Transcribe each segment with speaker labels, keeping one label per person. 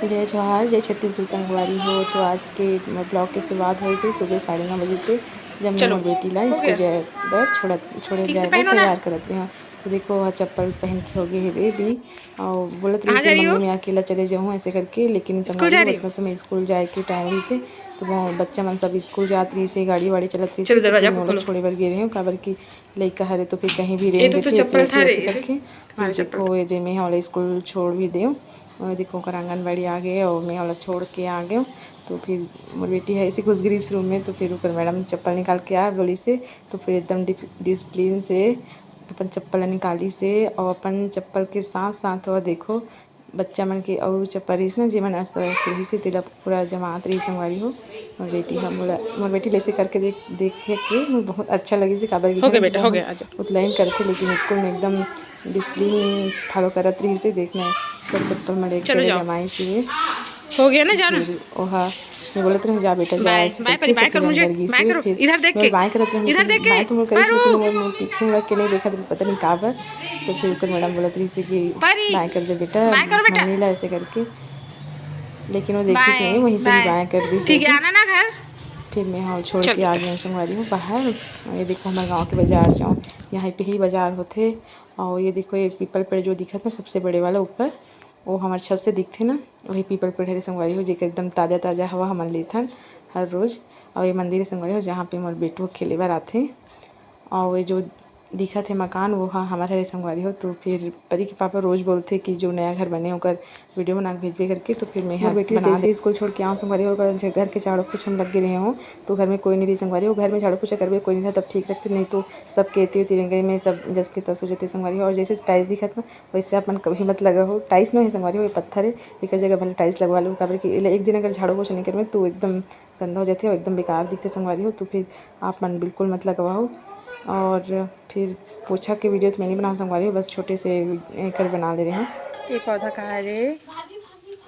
Speaker 1: जय जोहार जय छत्तीसगढ़ संगवारी हो। तो आज के ब्लॉग की शुरुआत हुई थी सुबह 9:30 बजे से, जब मैं
Speaker 2: चलो
Speaker 1: मोर बेटी ला
Speaker 2: हो
Speaker 1: स्कूल
Speaker 2: गया।
Speaker 1: जाए बर छोड़े
Speaker 2: ठीक से
Speaker 1: जाए बर
Speaker 2: पहनो ना।
Speaker 1: तैयार करते हैं। तो देखो वह चप्पल पहन के हो गई है रेडी और बोलत रही
Speaker 2: कहाँ
Speaker 1: से
Speaker 2: जा रही
Speaker 1: मम्मी
Speaker 2: हो?
Speaker 1: मैं अकेला चले जाऊँ ऐसे करके, लेकिन
Speaker 2: स्कूल
Speaker 1: संगवारी
Speaker 2: जा
Speaker 1: हो
Speaker 2: रही हो?
Speaker 1: उतना समय स्कूल जाए के टाइम रही से। तो वो बच्चा मन सब स्कूल जात रही से, गाड़ी वाड़ी चलत रही से।
Speaker 2: चलो
Speaker 1: तो फिर
Speaker 2: दरवाजा को
Speaker 1: मैं लोग
Speaker 2: खोलो।
Speaker 1: छोड़े बर गे रही हूँ काबर की लइका हरे तो फिर कहीं भी
Speaker 2: ये
Speaker 1: रेंग
Speaker 2: तो
Speaker 1: देते
Speaker 2: चप्पल था रे,
Speaker 1: ऐसे
Speaker 2: ये थे
Speaker 1: करके। फिर
Speaker 2: हमारे चप्पल
Speaker 1: देखो
Speaker 2: था।
Speaker 1: ये दे मैं वाला स्कूल छोड़ भी दूँ और देखो कर आंगनबाड़ी आ गए और मैं वाला छोड़ के आ गए। तो फिर मोर बेटी है ऐसे घुस गई इस रूम में। तो फिर ऊपर मैडम चप्पल निकाल के आ गोली से। तो फिर एकदम डिसिप्लिन से अपन चप्पल निकाली से और अपन चप्पल के साथ साथ वह देखो बच्चा मन के और चप्पल रही ना जे मन अस्त व्यस्त रही से तेला पूरा जमात रही संगवारी हो। मोर बेटी हम बोला मोर बेटी जैसे करके देखे के मुझे बहुत अच्छा लगी से काबर के
Speaker 2: हो
Speaker 1: घर
Speaker 2: गया बेटा, हो
Speaker 1: एकदम
Speaker 2: गया, आ जाओ।
Speaker 1: उतलाइन करके, लेकिन स्कूल में एकदम डिसिप्लिन फॉलो करत रही से। देखना सब चप्पल में एक
Speaker 2: चलो
Speaker 1: जगह
Speaker 2: जाओ।
Speaker 1: जमाई से।
Speaker 2: हो गया ना,
Speaker 1: तो
Speaker 2: जाओ ना।
Speaker 1: फिर ओहा मैं बोलत रही जा बेटा जा
Speaker 2: बाय
Speaker 1: ऐसे
Speaker 2: बाय
Speaker 1: करके।
Speaker 2: परी,
Speaker 1: तो
Speaker 2: बाय
Speaker 1: फिर
Speaker 2: करो मुझे,
Speaker 1: अंदर गई
Speaker 2: बाय
Speaker 1: से।
Speaker 2: करो
Speaker 1: फिर
Speaker 2: इधर देख
Speaker 1: मैं
Speaker 2: के।
Speaker 1: बाएँ करत रही,
Speaker 2: इधर
Speaker 1: लेकिन
Speaker 2: देख के।
Speaker 1: बाएँ तो मैं करी
Speaker 2: परू
Speaker 1: लेकिन वो पीछे मुड़ा के नहीं देखा तो पता नहीं का बर। तो फिर ऊपर मैडम बोलत रही से कि
Speaker 2: परी,
Speaker 1: बाएँ कर दे बेटा
Speaker 2: बाय करो बेटा।
Speaker 1: मम्मी ला ऐसे करके, लेकिन वो देखी से
Speaker 2: बाय
Speaker 1: नहीं वहीं पर ही
Speaker 2: बाय।
Speaker 1: बाएँ कर दी
Speaker 2: ठीक है,
Speaker 1: सीधी।
Speaker 2: आना ना घर।
Speaker 1: फिर मैं हाँ छोड़
Speaker 2: चल
Speaker 1: के आ
Speaker 2: बेटा।
Speaker 1: गई हूँ संगवारी हूँ बाहर। और ये देखो हमारे गांव के बाजार जाऊँ, यहाँ पे ही बाजार होते। और ये देखो ये पीपल पेड़ जो दिखत ना सबसे बड़े वाला ऊपर, वो हमारे छत से दिखते ना, वही पीपल पेड़ है संगवारी हो जेकर एकदम ताज़ा ताज़ा हवा हमन लेथन हर रोज़। और ये मंदिर है संगवारी हो जहाँ पे मोर बेटू खेले बर आथे। और ये जो दिखत है मकान वो हाँ हमारे हरे संगवारी हो। तो फिर परी के पापा रोज़ बोलते कि जो नया घर बने होकर वीडियो बना के भेजबे करके। तो फिर मैं यहाँ बेटी जैसे ही स्कूल छोड़ के आऊँ संगवारी हो, घर के झाड़ू पोछ हम लग रहे हों तो घर में कोई नहीं रही संगवारी हो। घर में झाड़ू पोछा करबे कोई नहीं रहा तब ठीक रखते, नहीं तो सब कहते तिरंगे में सब जस के तस हो जाते संगवारी हो। और जैसे टाइल्स दिखत ना वैसे अपन कभी मत लगा हो, टाइल्स में है संगवारी हो, ये पत्थर है। एक जगह भले टाइल्स लगवा लो काबर कि एक दिन अगर झाड़ू पोछा नहीं करबे तो एकदम गंदा हो जाते और एकदम बेकार दिखते संगवारी हो। तो फिर आप मन बिल्कुल मत लगवाओ। और फिर पोछा के वीडियो तो मैं नहीं बना संगवारी हो, बस छोटे से कर बना ले रहे हैं।
Speaker 2: ये पौधा कहाँ है रे?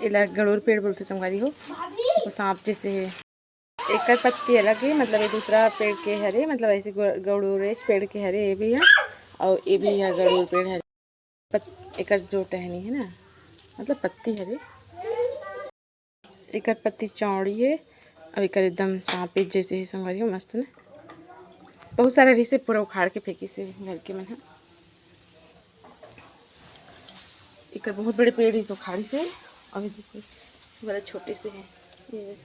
Speaker 2: इला गड़ोर पेड़ बोलते संगवारी हो। देखो सांप जैसे है। एक कर पत्ती अलग है, मतलब ये दूसरा पेड़ के हरे, मतलब ऐसे गड़ोरेश पेड़ के हरे ये भी है। और ये भी है गड़ोर पेड़ हरे। एक जो टहनी है ना, मतलब पत्ती हरे, एक पत्ती चौड़ी है और एक एकदम सांप जैसे है संगवारी हो। मस्त ना, बहुत सारा रही से पूरा उखाड़ के फेंकी से घर के मन है। एक बहुत बड़े पेड़ इस उखाड़ी से, और देखो बड़ा छोटे से हैं ये।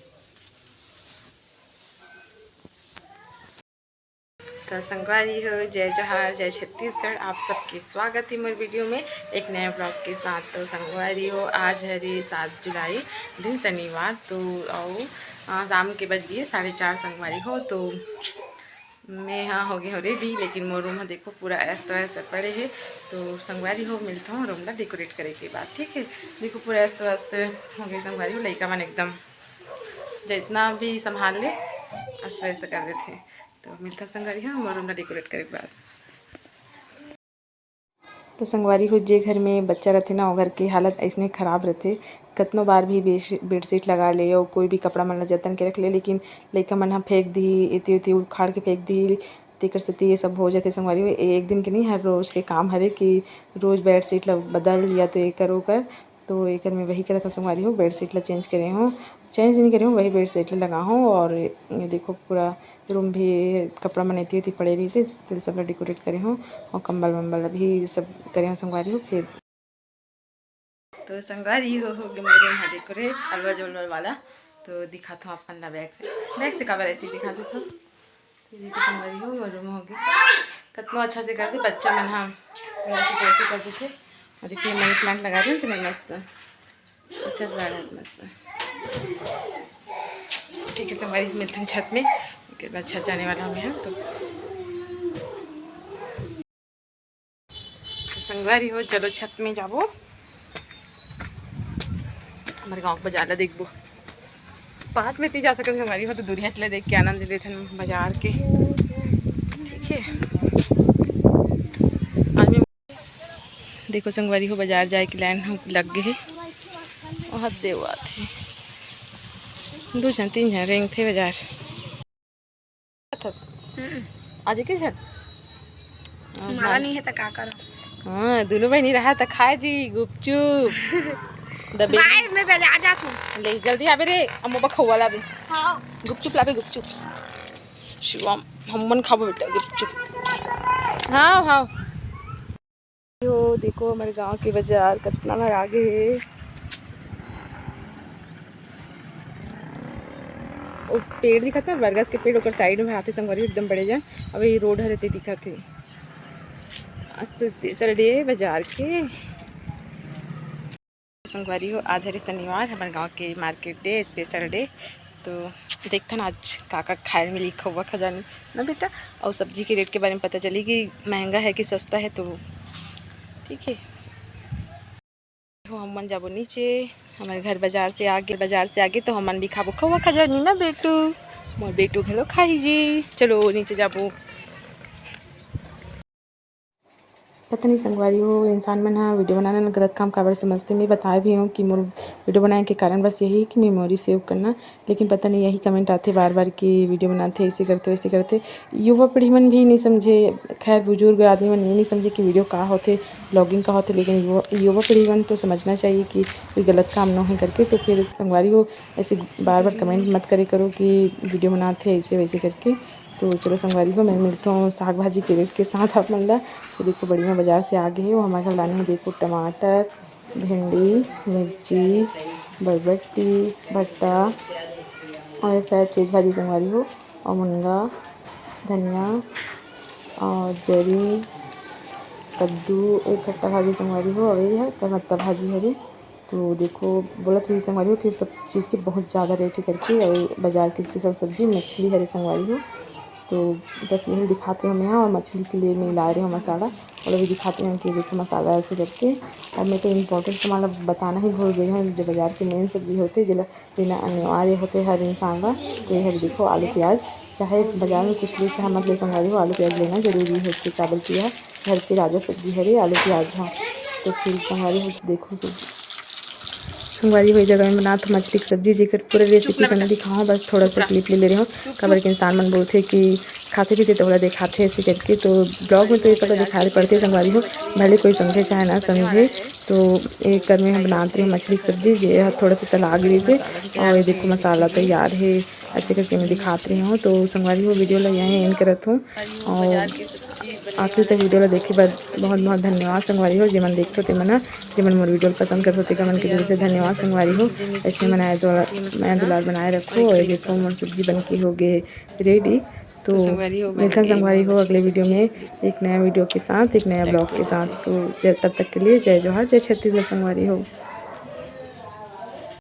Speaker 2: तो संगवारी हो जय जोहार जय छत्तीसगढ़, आप सबके स्वागत है मेरे वीडियो में एक नए ब्लॉग के साथ। तो संगवारी हो आज है 7 जुलाई दिन शनिवार। तो आओ शाम के बज गए 4:30 संगवारी हो। तो मैं यहाँ हो गई हूँ रेडी, लेकिन मोर रूम देखो पूरा अस्त व्यस्त पड़े है। तो संगवारी हो मिलता हूँ रूम ला डेकोरेट करे के बाद, ठीक है। देखो पूरा अस्त व्यस्त हो गई संगवारी हो, लड़का मन एकदम जितना भी संभाल ले अस्त व्यस्त कर देते। तो मिलता संगवारी हो मोर रूम ला डेकोरेट करे के बाद।
Speaker 1: तो संगवारी हो जे घर में बच्चा रहते ना वो घर की हालत ऐसने ख़राब रहते। कतनों बार भी बेडशीट लगा ले और कोई भी कपड़ा मन ला जतन के रख ले, लेकिन लइका मन ह फेंक दी इति उति उखाड़ के फेंक दी तेकर सेती ये सब हो जाते संगवारी हो। एक दिन के नहीं हर रोज़ के काम हरे कि रोज़ बेडशीट ला बदल या तो ये करो कर। तो एक में वही करत हो संगवारी हो, बेडशीट ला चेंज करे हूँ, चेंज नहीं करे हूँ वही बेडशीट ला लगा हूँ। और ये देखो पूरा रूम भी कपड़ा मन इति उति पड़े रही से फिर सब ला डेकोरेट करे हूँ और कंबल वम्बल भी सब करे हूँ संगवारी हो। फिर
Speaker 2: तो संगवारी हो गए मेरे यहाँ डेकोरेट अलवा जलवा वाला। तो दिखाता हूँ अपन ला बैग से काबर ऐसे ही दिखा देता हूँ। ये देखो संगवारी हो रूम हो गया कितना अच्छा से कर दे बच्चा मन हाँ ऐसे कर देते। और देखिए मनी प्लांट लगा रही हूँ तो मैं मस्त अच्छा से लगा मस्त, ठीक है। संगवारी मिलते हैं छत में, उसके बाद छत जाने वाला हूँ मैं। तो संगवारी हो चलो छत में जाबो, हमारे गाँव को ज़्यादा देखबो। पास में इतनी जा सकते संगवारी हो तो दूरिया चले देख के आनंद लेते हैं बाजार के, ठीक है। आज मैं देखो संगवारी हो बाजार जाए की लाइन हम लग गए है और हद दे हुआ थे 2 जन 3 जन रेंग थे बाजार आज के जन
Speaker 3: माला नहीं है तो का करो।
Speaker 2: हाँ दोनों बहनी रहा तो खाए जी गुपचुप दबे
Speaker 3: बाय मैं पहले आ जाता हूँ।
Speaker 2: ले जल्दी आवे रे अम्मा बखवा लावे
Speaker 3: हाँ
Speaker 2: गुपचुप लावे गुपचुप शिवम हमन खाबो बेटा गुपचुप हाँ हाँ यो देखो हमारे गांव के बाजार कितना बार आगे है वो पेड़ दिखा था बरगद के पेड़ ओकर साइड में हाथे संगवारी एकदम बड़े जान अब ये रोड हरे दिखा थे आज तो स्पेशल डे बाजार के संगवारी हो आज हरे शनिवार हमारे गांव के मार्केट डे स्पेशल डे तो देखते ना आज काका खाए में लिखा हुआ खजानी ना बेटा और सब्जी के रेट के बारे में पता चली कि महंगा है कि सस्ता है तो ठीक है तो हम मन जाबो नीचे हमारे घर बाजार से आगे तो हमन भी खाबो खवा खजानी ना बेटू मोर बेटू घलो खाई जी चलो नीचे जाबो पता नहीं संगवारी हो इंसान मन हाँ वीडियो बनाना ना गलत काम काबर समझते मैं बताए भी हूँ कि मोर वीडियो बनाने के कारण बस यही कि मेमोरी सेव करना लेकिन पता नहीं यही कमेंट आते बार बार कि वीडियो बनाते ऐसे करते वैसे करते युवा पीढ़ी मन भी नहीं समझे खैर बुजुर्ग आदमी मन ये नहीं समझे कि वीडियो का होते ब्लॉगिंग का होते लेकिन युवा पीढ़ी मन तो समझना चाहिए कि कोई गलत काम ना हो करके तो फिर संगवारी हो ऐसे बार बार कमेंट मत करे करो कि वीडियो बनाते ऐसे वैसे करके तो चलो संगवारी को मैं मिलता हूँ साग भाजी के रेट के साथ आप मन ला तो देखो बड़ी में बाजार से आगे है वो हमारे घर लाने हैं देखो टमाटर भिंडी मिर्ची बरबट्टी भट्टा और ऐसा चीज़ भाजी संगवारी हो और मुनगा धनिया और जरी कद्दू एक खट्टा भाजी संगवारी हो और ये है कमत्ता भाजी हरी तो देखो बोलत रही संगवारी हो कि सब चीज़ के बहुत ज़्यादा रेट करके और बाजार की स्पेशल सब्जी मछली हरी संगवारी हो तो बस यही दिखाते हैं मैं और मछली के लिए मैं ला रही हूँ मसाला और अभी दिखाते हैं कि देखो मसाला ऐसे करके और मैं तो इम्पोर्टेंट सामान बताना ही भूल गई हूँ जो बाज़ार की मेन सब्जी होती है जिला लेना अनिवार्य होते हर इंसान का तो यह देखो आलू प्याज चाहे बाज़ार में कुछ ले चाहे मत ले संगवारी हो आलू प्याज लेना जरूरी है कि काबल किया घर की राजा सब्जी हरी आलू प्याज हाँ तो फिर संगवारी हो देखो संगवारी हुई जगह में बना तो मछली की सब्जी जेकर पूरे रेसिपी करना दिखाऊँ बस थोड़ा सा क्लिप ले रही हूँ खबर के इंसान मन बोलते कि खाते पीते थोड़ा दिखाते ऐसे करके तो ब्लॉग में तो ये सब दिखाई पड़ते संगवारी हो भले कोई समझे चाहे ना समझे तो एक कर में हम बनाते हैं मछली की सब्जी ये थोड़ा सा तला गिरी से और ये देखो मसाला तैयार है ऐसे करके मैं दिखाते रही हूँ तो संगवारी हो वीडियो ला यहीं एंड करत हूँ और आखिर तक वीडियो ला देखे बाद बहुत बहुत धन्यवाद संगवारी हो जेमन देखते ते मना जेमन मोर वीडियो पसंद करते थे कमन के दिल से धन्यवाद संगवारी हो ऐसे मैं दुलार बनाए रखो और देखो मोर सब्जी बन के हो गए रेडी तो मिलता संगवारी हो अगले वीडियो में एक नया वीडियो के साथ एक नया ब्लॉग के साथ तो तब तक के लिए जय जोहार जय छत्तीसगढ़ संगवारी हो।